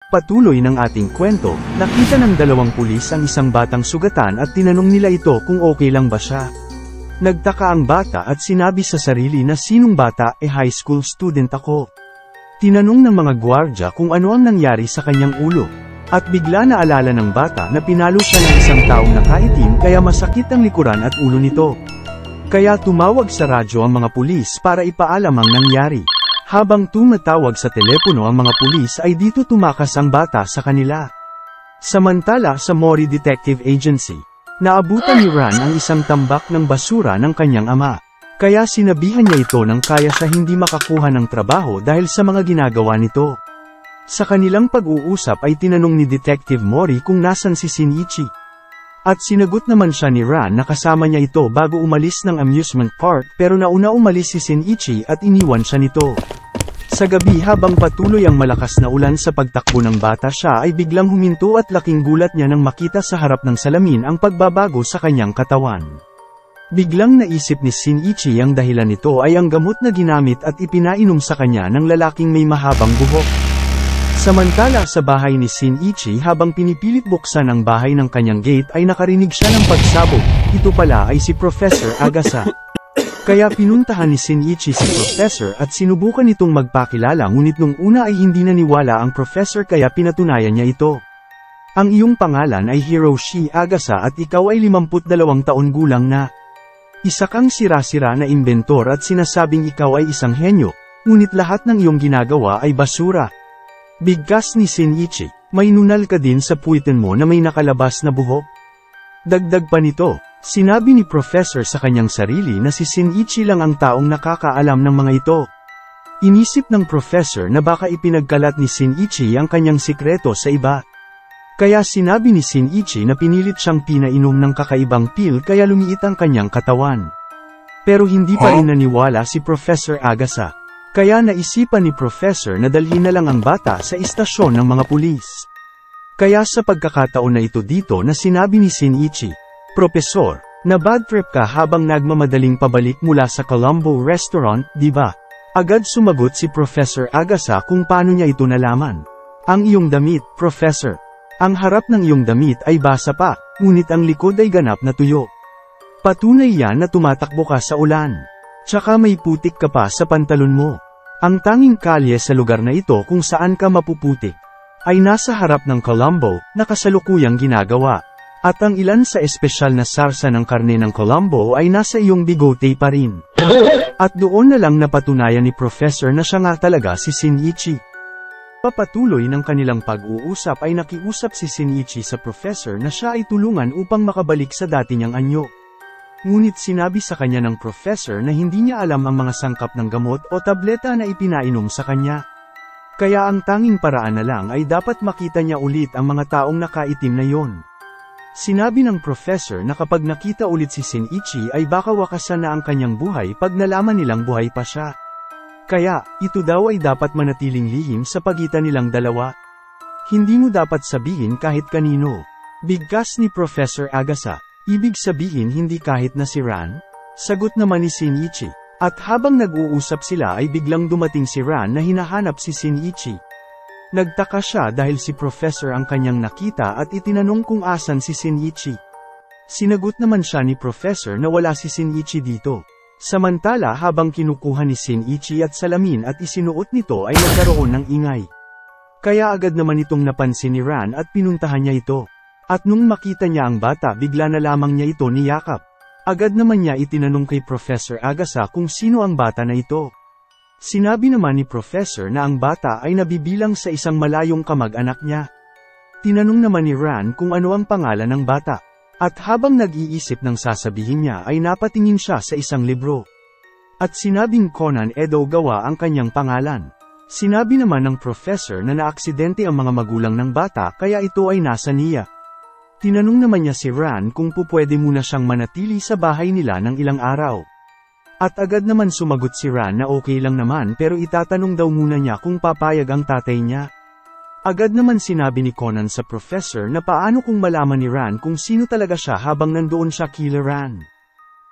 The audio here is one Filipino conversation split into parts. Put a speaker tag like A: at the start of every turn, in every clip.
A: Patuloy ng ating kwento, nakita ng dalawang pulis ang isang batang sugatan at tinanong nila ito kung okay lang ba siya. Nagtaka ang bata at sinabi sa sarili na sinong bata high school student ako. Tinanong ng mga gwardya kung ano ang nangyari sa kanyang ulo. At bigla naalala ng bata na pinalo siya ng isang taong nakaitim kaya masakit ang likuran at ulo nito. Kaya tumawag sa radyo ang mga pulis para ipaalam ang nangyari. Habang tumatawag sa telepono ang mga pulis ay dito tumakas ang bata sa kanila. Samantala sa Mori Detective Agency, naabutan ni Ran ang isang tambak ng basura ng kanyang ama. Kaya sinabihan niya ito nang kaya siya hindi makakuha ng trabaho dahil sa mga ginagawa nito. Sa kanilang pag-uusap ay tinanong ni Detective Mori kung nasan si Shinichi. At sinagot naman siya ni Ran na kasama niya ito bago umalis ng amusement park pero nauna umalis si Shinichi at iniwan siya nito. Sa gabi habang patuloy ang malakas na ulan sa pagtakbo ng bata siya ay biglang huminto at laking gulat niya nang makita sa harap ng salamin ang pagbabago sa kanyang katawan. Biglang naisip ni Shinichi ang dahilan nito ay ang gamot na ginamit at ipinainom sa kanya ng lalaking may mahabang buhok. Samantala sa bahay ni Shinichi habang pinipilit buksan ang bahay ng kanyang gate ay nakarinig siya ng pagsabog. Ito pala ay si Professor Agasa. Kaya pinuntahan ni Shinichi si Professor at sinubukan itong magpakilala ngunit nung una ay hindi naniwala ang Professor kaya pinatunayan niya ito. Ang iyong pangalan ay Hiroshi Agasa at ikaw ay 52 taon gulang na. Isa kang sira-sira na inventor at sinasabing ikaw ay isang henyo, ngunit lahat ng iyong ginagawa ay basura. Bigkas ni Shinichi, may nunal ka din sa puwitan mo na may nakalabas na buhok. Dagdag pa nito, sinabi ni Professor sa kanyang sarili na si Shinichi lang ang taong nakakaalam ng mga ito. Inisip ng Professor na baka ipinagkalat ni Shinichi ang kanyang sikreto sa iba. Kaya sinabi ni Shinichi na pinilit siyang pinainom ng kakaibang pill kaya lumiit ang kanyang katawan. Pero hindi pa rin naniwala si Professor Agasa. Kaya naisipan ni Professor na dalhin na lang ang bata sa istasyon ng mga pulis. Kaya sa pagkakataon na ito dito na sinabi ni Shinichi, Professor, na bad trip ka habang nagmamadaling pabalik mula sa Colombo Restaurant, di ba? Agad sumagot si Professor Agasa kung paano niya ito nalaman. Ang iyong damit, Professor. Ang harap ng iyong damit ay basa pa, ngunit ang likod ay ganap na tuyo. Patunay yan na tumatakbo ka sa ulan. Tsaka may putik ka pa sa pantalon mo. Ang tanging kalye sa lugar na ito kung saan ka mapuputik ay nasa harap ng Colombo na kasalukuyang ginagawa. At ang ilan sa espesyal na sarsa ng karne ng Colombo ay nasa iyong bigote pa rin. At doon na lang napatunayan ni Professor na siya nga talaga si Shinichi. Papatuloy ng kanilang pag-uusap ay nakiusap si Shinichi sa Professor na siya ay tulungan upang makabalik sa dati niyang anyo. Ngunit sinabi sa kanya ng Professor na hindi niya alam ang mga sangkap ng gamot o tableta na ipinainom sa kanya. Kaya ang tanging paraan na lang ay dapat makita niya ulit ang mga taong nakaitim na yon. Sinabi ng Professor na kapag nakita ulit si Shinichi ay baka wakasan na ang kanyang buhay pag nalaman nilang buhay pa siya. Kaya, ito daw ay dapat manatiling lihim sa pagitan nilang dalawa. Hindi mo dapat sabihin kahit kanino. Bigkas ni Professor Agasa. Ibig sabihin hindi kahit na si Ran? Sagot naman ni Shinichi. At habang nag-uusap sila ay biglang dumating si Ran na hinahanap si Shinichi. Nagtaka siya dahil si Professor ang kanyang nakita at itinanong kung asan si Shinichi. Sinagot naman siya ni Professor na wala si Shinichi dito. Samantala habang kinukuha ni Shinichi at salamin at isinuot nito ay nagkaroon ng ingay. Kaya agad naman itong napansin ni Ran at pinuntahan niya ito. At nung makita niya ang bata bigla na lamang niya ito niyakap. Agad naman niya itinanong kay Professor Agasa kung sino ang bata na ito. Sinabi naman ni Professor na ang bata ay nabibilang sa isang malayong kamag-anak niya. Tinanong naman ni Ran kung ano ang pangalan ng bata. At habang nag-iisip ng sasabihin niya ay napatingin siya sa isang libro. At sinabing Conan Edogawa ang kanyang pangalan. Sinabi naman ng Professor na naaksidente ang mga magulang ng bata kaya ito ay nasa niya. Tinanong naman niya si Ran kung pupwede muna siyang manatili sa bahay nila ng ilang araw. At agad naman sumagot si Ran na okay lang naman pero itatanong daw muna niya kung papayag ang tatay niya. Agad naman sinabi ni Conan sa Professor na paano kung malaman ni Ran kung sino talaga siya habang nandoon siya kila Ran.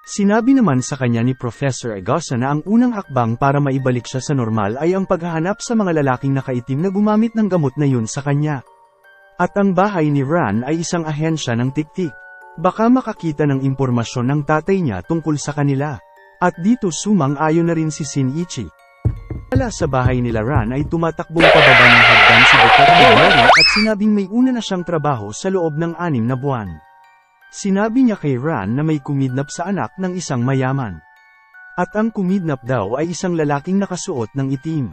A: Sinabi naman sa kanya ni Professor Agosa na ang unang hakbang para maibalik siya sa normal ay ang paghahanap sa mga lalaking nakaitim na gumamit ng gamot na yun sa kanya. At ang bahay ni Ran ay isang ahensya ng tiktik. Baka makakita ng impormasyon ng tatay niya tungkol sa kanila. At dito sumang-ayon na rin si Shinichi. Wala sa bahay nila Ran ay tumatakbong pababa ng hagdan si Detective Mori at sinabing may una na siyang trabaho sa loob ng 6 na buwan. Sinabi niya kay Ran na may kumidnap sa anak ng isang mayaman. At ang kumidnap daw ay isang lalaking nakasuot ng itim.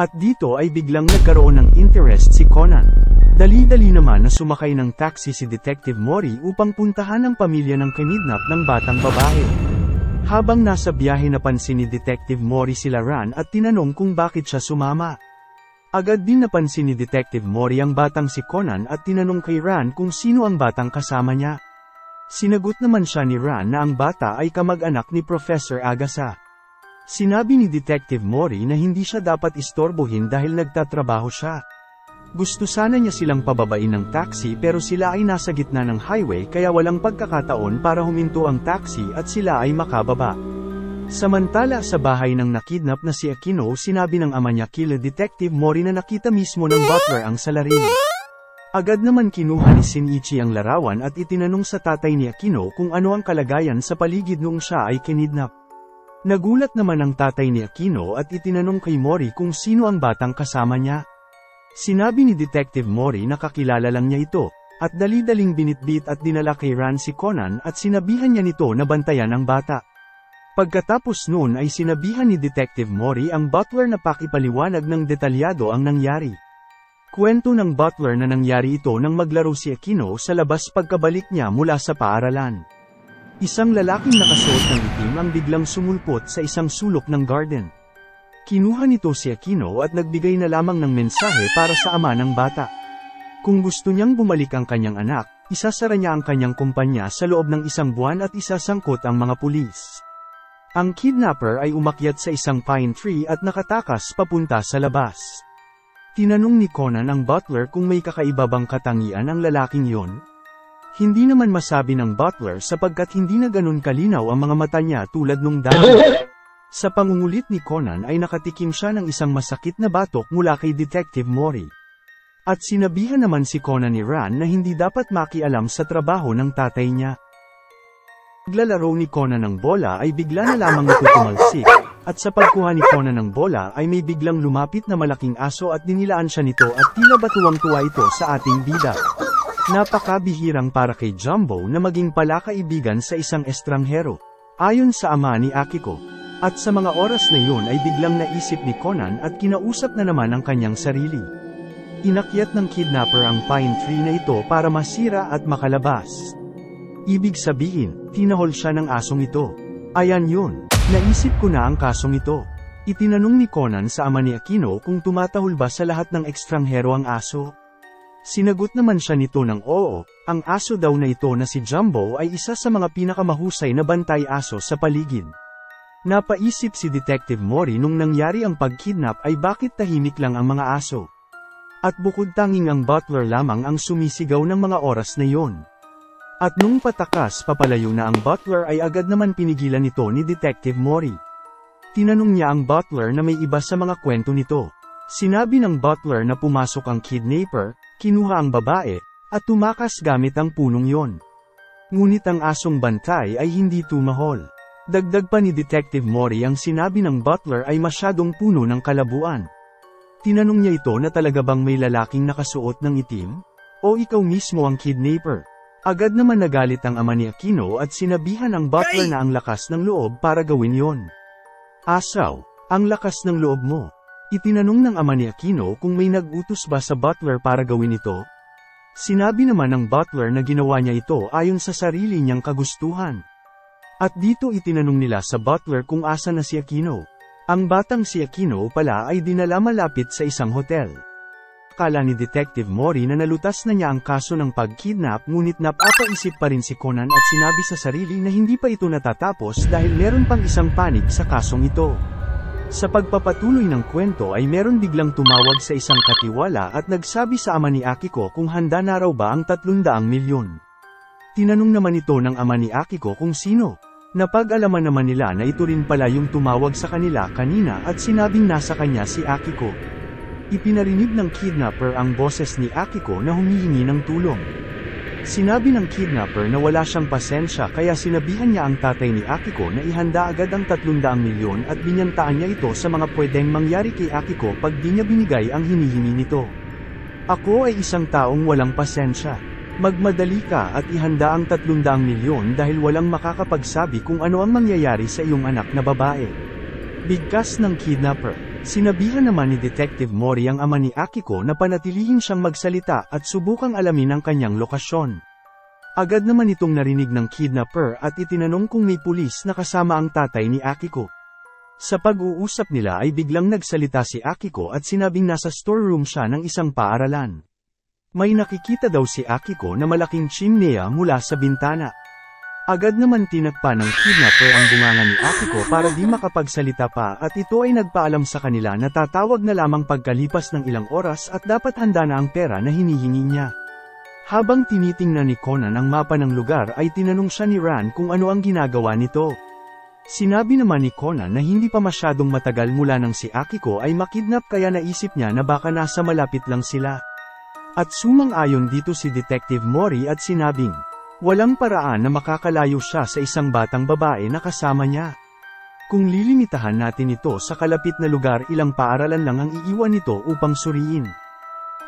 A: At dito ay biglang nagkaroon ng interest si Conan. Dali-dali naman na sumakay ng taxi si Detective Mori upang puntahan ang pamilya ng kinidnap ng batang babae. Habang nasa biyahe napansin ni Detective Mori sila Ran at tinanong kung bakit siya sumama. Agad din napansin ni Detective Mori ang batang si Conan at tinanong kay Ran kung sino ang batang kasama niya. Sinagot naman siya ni Ran na ang bata ay kamag-anak ni Professor Agasa. Sinabi ni Detective Mori na hindi siya dapat istorbohin dahil nagtatrabaho siya. Gusto sana niya silang pababain ng taxi pero sila ay nasa gitna ng highway kaya walang pagkakataon para huminto ang taxi at sila ay makababa. Samantala sa bahay ng nakidnap na si Aquino, sinabi ng ama niya kila Detective Mori na nakita mismo ng butler ang salarin. Agad naman kinuha ni Shinichi ang larawan at itinanong sa tatay ni Aquino kung ano ang kalagayan sa paligid noong siya ay kinidnap. Nagulat naman ang tatay ni Aquino at itinanong kay Mori kung sino ang batang kasama niya. Sinabi ni Detective Mori na kakilala lang niya ito, at dali-daling binitbit at dinala kay Ran si Conan at sinabihan niya nito na bantayan ang bata. Pagkatapos noon ay sinabihan ni Detective Mori ang butler na pakipaliwanag ng detalyado ang nangyari. Kwento ng butler na nangyari ito nang maglaro si Aquino sa labas pagkabalik niya mula sa paaralan. Isang lalaking nakasuot ng itim ang biglang sumulpot sa isang sulok ng garden. Kinuha nito si Aquino at nagbigay na lamang ng mensahe para sa ama ng bata. Kung gusto niyang bumalik ang kanyang anak, isasara niya ang kanyang kumpanya sa loob ng 1 buwan at isasangkot ang mga pulis. Ang kidnapper ay umakyat sa isang pine tree at nakatakas papunta sa labas. Tinanong ni Conan ang butler kung may kakaiba bang katangian ang lalaking yon. Hindi naman masabi ng butler sapagkat hindi na ganun kalinaw ang mga mata niya tulad nung dati. Sa pangungulit ni Conan ay nakatikim siya ng isang masakit na batok mula kay Detective Mori. At sinabihan naman si Conan ni Ran na hindi dapat makialam sa trabaho ng tatay niya. Paglalaro ni Conan ng bola ay bigla na lamang ito tumalsik, at sa pagkuha ni Conan ng bola ay may biglang lumapit na malaking aso at dinilaan siya nito at tila batuwang-tuwa ito sa ating bida. Napakabihirang para kay Jumbo na maging palakaibigan sa isang estranghero, ayon sa ama ni Akiko. At sa mga oras na yun ay biglang naisip ni Conan at kinausap na naman ang kanyang sarili. Inakyat ng kidnapper ang pine tree na ito para masira at makalabas. Ibig sabihin, tinahol siya ng asong ito. Ayan yun, naisip ko na ang kasong ito. Itinanong ni Conan sa ama ni Aquino kung tumatahol ba sa lahat ng ekstranghero ang aso. Sinagot naman siya nito ng oo, ang aso daw na ito na si Jumbo ay isa sa mga pinakamahusay na bantay aso sa paligid. Napaisip si Detective Mori nung nangyari ang pagkidnap ay bakit tahimik lang ang mga aso. At bukod tanging ang butler lamang ang sumisigaw ng mga oras na yon. At nung patakas papalayo na ang butler ay agad naman pinigilan nito ni Detective Mori. Tinanong niya ang butler na may iba sa mga kwento nito. Sinabi ng butler na pumasok ang kidnapper, kinuha ang babae, at tumakas gamit ang punong yon. Ngunit ang asong bantay ay hindi tumahol. Dagdag pa ni Detective Mori ang sinabi ng butler ay masyadong puno ng kalabuan. Tinanong niya ito na talaga bang may lalaking nakasuot ng itim? O ikaw mismo ang kidnapper? Agad naman nagalit ang ama ni Aquino at sinabihan ang butler na ang lakas ng loob para gawin yon. Asaw, ang lakas ng loob mo. Itinanong ng ama ni Aquino kung may nag-utos ba sa butler para gawin ito. Sinabi naman ng butler na ginawa niya ito ayon sa sarili niyang kagustuhan. At dito itinanong nila sa butler kung asa na si Aquino. Ang batang si Aquino pala ay dinala malapit sa isang hotel. Akala ni Detective Mori na nalutas na niya ang kaso ng pagkidnap ngunit napapaisip pa rin si Conan at sinabi sa sarili na hindi pa ito natatapos dahil meron pang isang panig sa kasong ito. Sa pagpapatuloy ng kwento ay meron biglang tumawag sa isang katiwala at nagsabi sa ama ni Akiko kung handa na raw ba ang 300 milyon. Tinanong naman ito ng ama ni Akiko kung sino. Napag-alaman naman nila na ito rin pala yung tumawag sa kanila kanina at sinabing nasa kanya si Akiko. Ipinarinig ng kidnapper ang boses ni Akiko na humihingi ng tulong. Sinabi ng kidnapper na wala siyang pasensya kaya sinabihan niya ang tatay ni Akiko na ihanda agad ang 300 milyon at binyantaan niya ito sa mga pwedeng mangyari kay Akiko pag di niya binigay ang hinihingi nito. Ako ay isang taong walang pasensya. Magmadali ka at ihanda ang 300 milyon dahil walang makakapagsabi kung ano ang mangyayari sa iyong anak na babae. Bigkas ng kidnapper. Sinabihan naman ni Detective Mori ang ama ni Akiko na panatilihin siyang magsalita at subukang alamin ang kanyang lokasyon. Agad naman itong narinig ng kidnapper at itinanong kung may pulis na kasama ang tatay ni Akiko. Sa pag-uusap nila ay biglang nagsalita si Akiko at sinabing nasa storeroom siya ng isang paaralan. May nakikita daw si Akiko na malaking chimnea mula sa bintana. Agad naman tinakpan ng kidnapper ang bunganga ni Akiko para di makapagsalita pa at ito ay nagpaalam sa kanila na tatawag na lamang pagkalipas ng ilang oras at dapat handa na ang pera na hinihingi niya. Habang tinitingnan ni Conan ang mapa ng lugar ay tinanong siya ni Ran kung ano ang ginagawa nito. Sinabi naman ni Conan na hindi pa masyadong matagal mula nang si Akiko ay makidnap kaya naisip niya na baka nasa malapit lang sila. At sumang-ayon dito si Detective Mori at sinabing, walang paraan na makakalayo siya sa isang batang babae na kasama niya. Kung lilimitahan natin ito sa kalapit na lugar ilang paaralan lang ang iiwan nito upang suriin.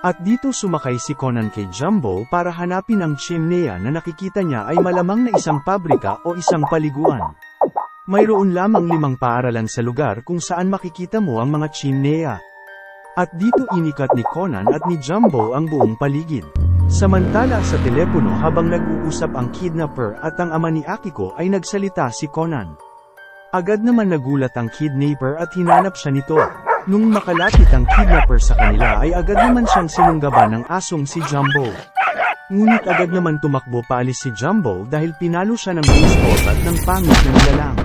A: At dito sumakay si Conan kay Jumbo para hanapin ang chimnea na nakikita niya ay malamang na isang pabrika o isang paliguan. Mayroon lamang 5 paaralan sa lugar kung saan makikita mo ang mga chimnea. At dito inikat ni Conan at ni Jumbo ang buong paligid. Samantala sa telepono habang nag-uusap ang kidnapper at ang ama ni Akiko ay nagsalita si Conan. Agad naman nagulat ang kidnapper at hinanap siya nito. Nung makalapit ang kidnapper sa kanila ay agad naman siyang sinunggaban ng asong si Jumbo. Ngunit agad naman tumakbo paalis si Jumbo dahil pinalo siya ng baseball bat ng pangit na nilalang.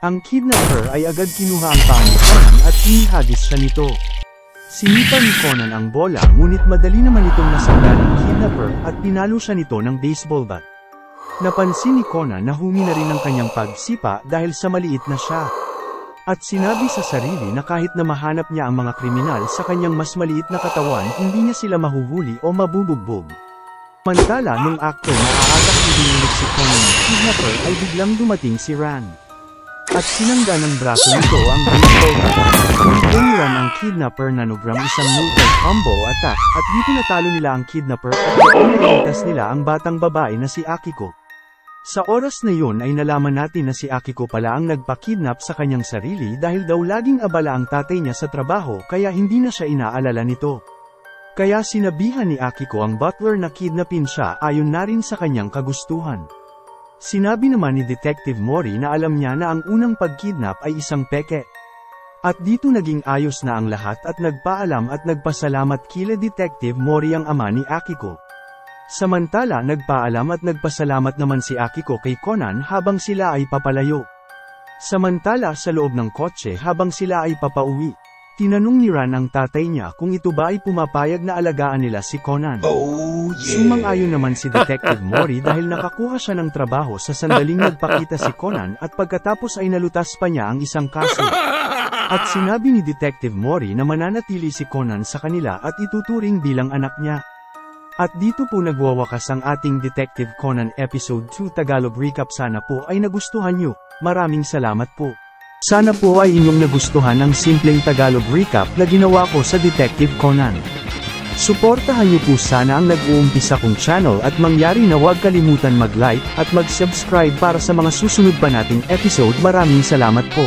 A: Ang kidnapper ay agad kinuha ang paa ni Conan at inihagis siya nito. Sinipan ni Conan ang bola ngunit madali naman itong nasangga ng kidnapper at pinalo siya nito ng baseball bat. Napansin ni Conan na humi na rin ang kanyang pagsipa dahil sa maliit na siya. At sinabi sa sarili na kahit na mahanap niya ang mga kriminal sa kanyang mas maliit na katawan hindi niya sila mahuhuli o mabubugbog. Samantala nung akto na aagak idinilig si Conan ng kidnapper ay biglang dumating si Ran. At sinangga ng braso nito ang baseball bat. Ran ang kidnapper na nugram isang multi-combo attack at dito natalo nila ang kidnapper at naligtas nila ang batang babae na si Akiko. Sa oras na yun ay nalaman natin na si Akiko pala ang nagpa-kidnap sa kanyang sarili dahil daw laging abala ang tatay niya sa trabaho kaya hindi na siya inaalala nito. Kaya sinabihan ni Akiko ang butler na kidnapin siya ayon na rin sa kanyang kagustuhan. Sinabi naman ni Detective Mori na alam niya na ang unang pagkidnap ay isang peke. At dito naging ayos na ang lahat at nagpaalam at nagpasalamat kila Detective Mori ang ama ni Akiko. Samantala nagpaalam at nagpasalamat naman si Akiko kay Conan habang sila ay papalayo. Samantala sa loob ng kotse habang sila ay papauwi, tinanong ni Ran ang tatay niya kung ito ba ay pumapayag na alagaan nila si Conan.
B: Oh, yeah.
A: Sumang-ayon naman si Detective Mori dahil nakakuha siya ng trabaho sa sandaling nagpakita si Conan at pagkatapos ay nalutas pa niya ang isang kaso. At sinabi ni Detective Mori na mananatili si Conan sa kanila at ituturing bilang anak niya. At dito po nagwawakas ang ating Detective Conan Episode 2 Tagalog Recap. Sana po ay nagustuhan nyo. Maraming salamat po. Sana po ay inyong nagustuhan ang simpleng Tagalog recap na ginawa ko sa Detective Conan. Suportahan niyo po sana ang nag-uumpisa kong channel at mangyari na huwag kalimutan mag-like at mag-subscribe para sa mga susunod pa nating episode. Maraming salamat po.